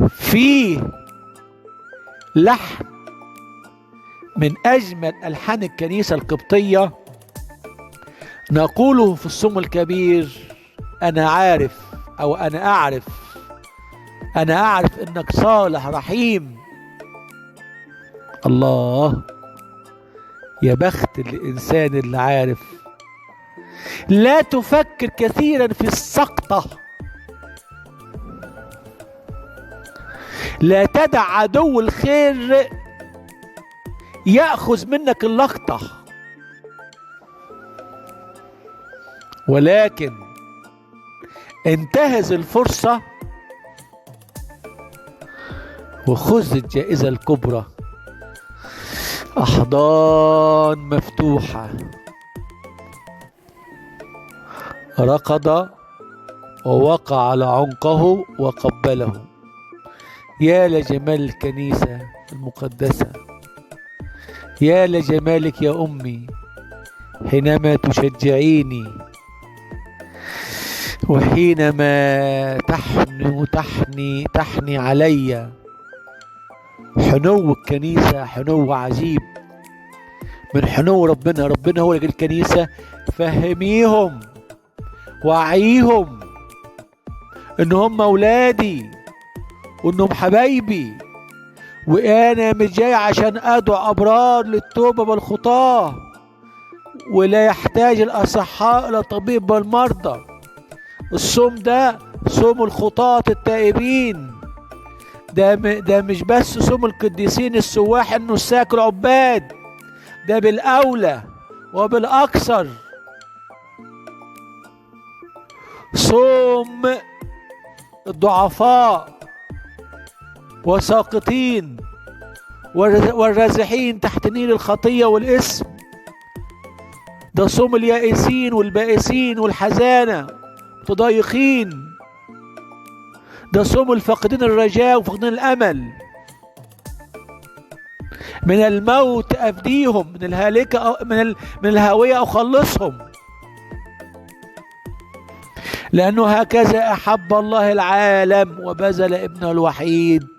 فيه لحن من أجمل ألحان الكنيسة القبطية نقوله في الصوم الكبير: أنا عارف، أو أنا أعرف إنك صالح رحيم. الله، يا بخت الإنسان اللي عارف. لا تفكر كثيرا في السقطة، لا تدع عدو الخير يأخذ منك اللقطة، ولكن انتهز الفرصة وخذ الجائزة الكبرى. أحضان مفتوحة، ركض ووقع على عنقه وقبله. يا لجمال الكنيسة المقدسة، يا لجمالك يا أمي حينما تشجعيني، وحينما تحني علي. حنو الكنيسة حنو عجيب من حنو ربنا. ربنا هو اللي الكنيسة فهميهم وعيهم ان هم اولادي وانهم حبايبي، وانا مش جاي عشان ادعو ابرار للتوبة والخطاة، ولا يحتاج الاصحاء الى طبيب والمرضى. الصوم ده صوم الخطاة التائبين، ده مش بس صوم القديسين السواح النساك العباد، ده بالاولى وبالاكثر صوم الضعفاء وساقطين والرازحين تحت نيل الخطية والإثم. ده صوم اليائسين والبائسين والحزانة متضايقين. ده صوم الفاقدين الرجاء وفاقدين الأمل. من الموت أفديهم، من الهالكة من الهاوية أخلصهم. لأنه هكذا أحب الله العالم وبذل ابنه الوحيد